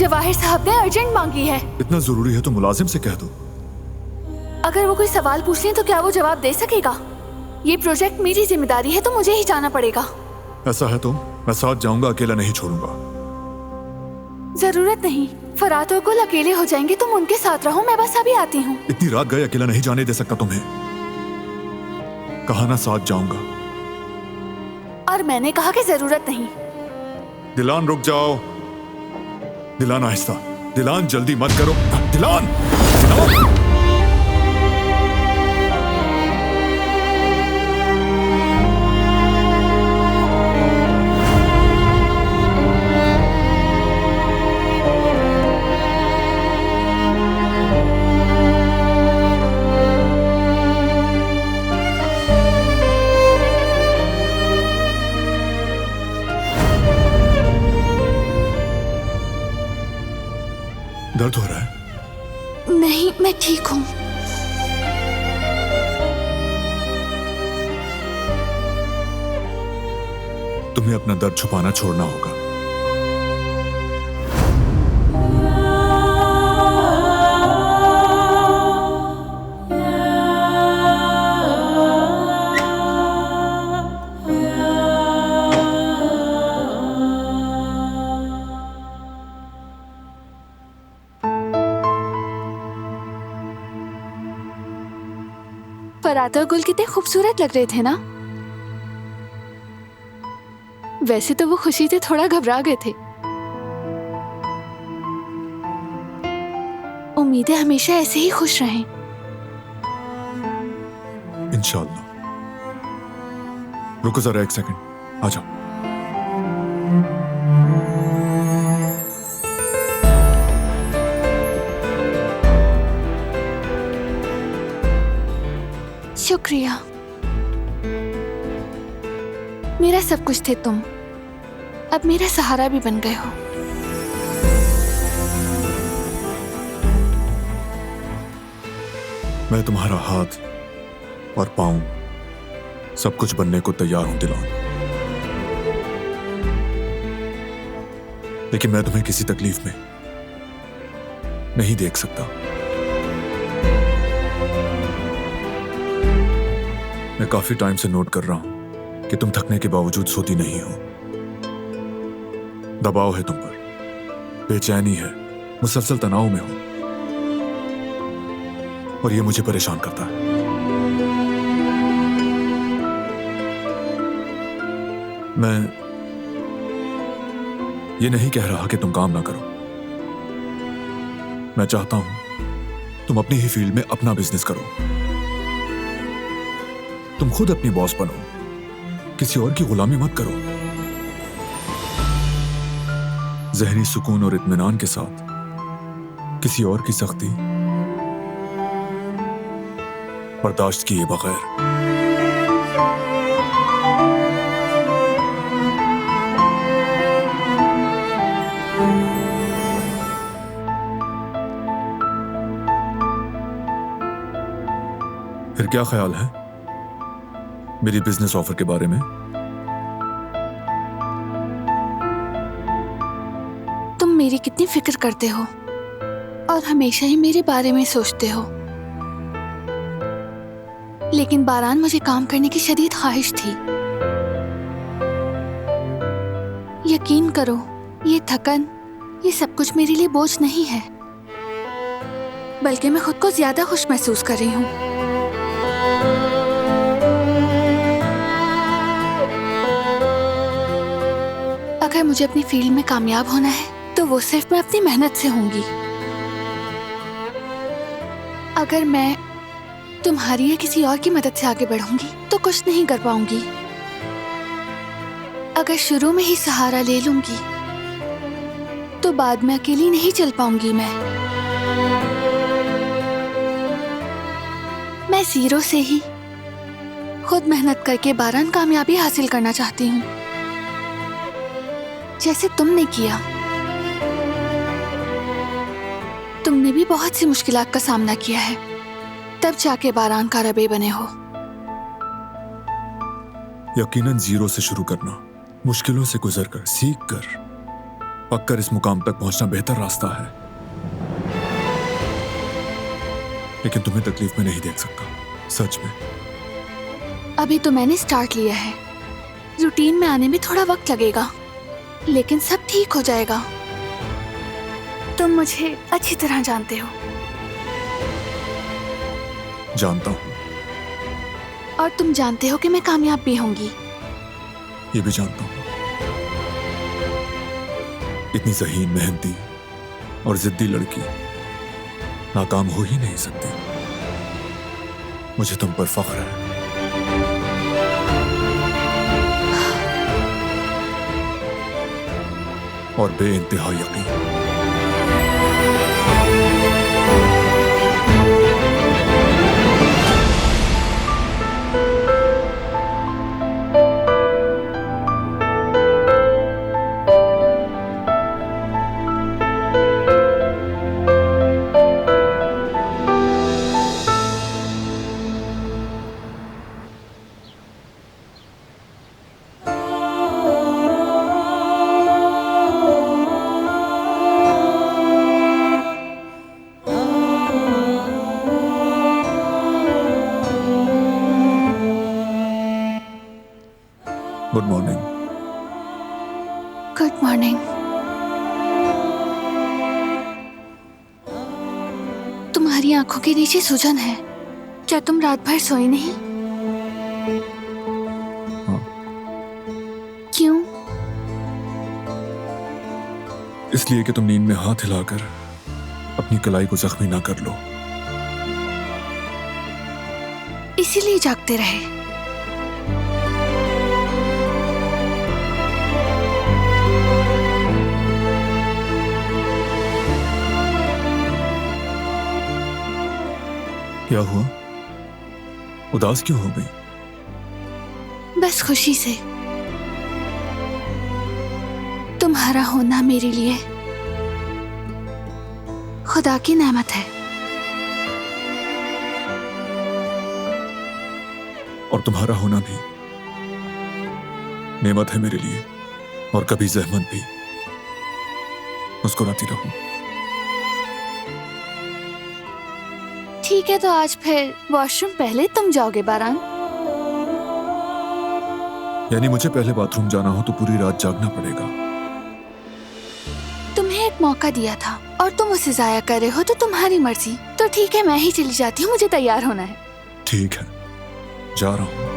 जवाहिर साहब ने अर्जेंट मांगी है। इतना जरूरी है तो मुलाजिम से कह दो। अगर वो कोई सवाल पूछ लें तो क्या वो जवाब दे सकेगा? ये प्रोजेक्ट मेरी जिम्मेदारी है तो मुझे ही जाना पड़ेगा। ऐसा है तो मैं साथ जाऊंगा, अकेला नहीं छोड़ूंगा। जरूरत नहीं, फरात और गुल अकेले हो जाएंगे, तुम उनके साथ रहो, मैं बस अभी आती हूँ। इतनी रात गए अकेला नहीं जाने दे सकता तुम्हें। कहा ना साथ जाऊंगा। और मैंने कहा कि जरूरत नहीं। दिलान रुक जाओ। दिलान आहिस्ता। दिलान जल्दी मत करो। दिलान, दिलान। दर्द हो रहा है? नहीं, मैं ठीक हूँ। तुम्हें अपना दर्द छुपाना छोड़ना होगा। फरात और गुल कितने खूबसूरत लग रहे थे ना। वैसे तो वो खुशी से थोड़ा घबरा गए थे। उम्मीद है हमेशा ऐसे ही खुश रहें। इंशाअल्लाह। रुको जरा एक सेकंड, आ जाओ। शुक्रिया। मेरा सब कुछ थे तुम, अब मेरा सहारा भी बन गए हो। मैं तुम्हारा हाथ और पांव, सब कुछ बनने को तैयार हूं दिलान। लेकिन मैं तुम्हें किसी तकलीफ में नहीं देख सकता। मैं काफी टाइम से नोट कर रहा हूं कि तुम थकने के बावजूद सोती नहीं हो। दबाव है तुम पर, बेचैनी है, मुसलसल तनाव में हो, और ये मुझे परेशान करता है। मैं ये नहीं कह रहा कि तुम काम ना करो। मैं चाहता हूं तुम अपनी ही फील्ड में अपना बिजनेस करो। तुम खुद अपनी बॉस बनो, किसी और की गुलामी मत करो। ज़हनी सुकून और इत्मीनान के साथ किसी और की सख्ती बर्दाश्त किए बगैर। फिर क्या ख्याल है मेरी बिजनेस ऑफर के बारे में? तुम मेरी कितनी फिक्र करते हो और हमेशा ही मेरे बारे में सोचते हो। लेकिन बारान, मुझे काम करने की शदीद ख्वाहिश थी। यकीन करो, ये थकन, ये सब कुछ मेरे लिए बोझ नहीं है, बल्कि मैं खुद को ज्यादा खुश महसूस कर रही हूँ। अगर मुझे अपनी फील्ड में कामयाब होना है तो वो सिर्फ मैं अपनी मेहनत से होंगी। अगर मैं तुम्हारी या किसी और की मदद से आगे बढ़ूंगी तो कुछ नहीं कर पाऊंगी। अगर शुरू में ही सहारा ले लूंगी तो बाद में अकेली नहीं चल पाऊंगी। मैं जीरो से ही खुद मेहनत करके बारान कामयाबी हासिल करना चाहती हूँ, जैसे तुमने किया। तुमने भी बहुत सी मुश्किलात का सामना किया है, तब जाके बारान का रबे बने हो। यकीनन जीरो से शुरू करना, मुश्किलों से गुजर कर, सीख कर पककर इस मुकाम तक पहुंचना बेहतर रास्ता है, लेकिन तुम्हें तकलीफ में नहीं देख सकता, सच में। अभी तो मैंने स्टार्ट लिया है। रूटीन में आने में थोड़ा वक्त लगेगा, लेकिन सब ठीक हो जाएगा। तुम मुझे अच्छी तरह जानते हो। जानता हूं। और तुम जानते हो कि मैं कामयाब भी होंगी। ये भी जानता हूं। इतनी ज़हीन, मेहनती और जिद्दी लड़की नाकाम हो ही नहीं सकती। मुझे तुम पर फख्र है। और बेइंतहा यकीन। Good morning. Good morning. तुम्हारी आंखों के नीचे सूजन है। क्या तुम रात भर सोई नहीं? हाँ। क्यों? इसलिए कि तुम नींद में हाथ हिलाकर अपनी कलाई को जख्मी ना कर लो। इसीलिए जागते रहे। क्या हुआ? उदास क्यों हो गई? बस खुशी से। तुम्हारा होना मेरे लिए खुदा की नेमत है। और तुम्हारा होना भी नेमत है मेरे लिए, और कभी जहमत भी। मुस्कुराती रहो। ठीक है, तो आज फिर वॉशरूम पहले तुम जाओगे बारान। यानी मुझे पहले बाथरूम जाना हो तो पूरी रात जागना पड़ेगा। तुम्हें एक मौका दिया था और तुम उसे जाया कर रहे हो, तो तुम्हारी मर्जी। तो ठीक है, मैं ही चली जाती हूँ, मुझे तैयार होना है। ठीक है, जा रहा हूँ।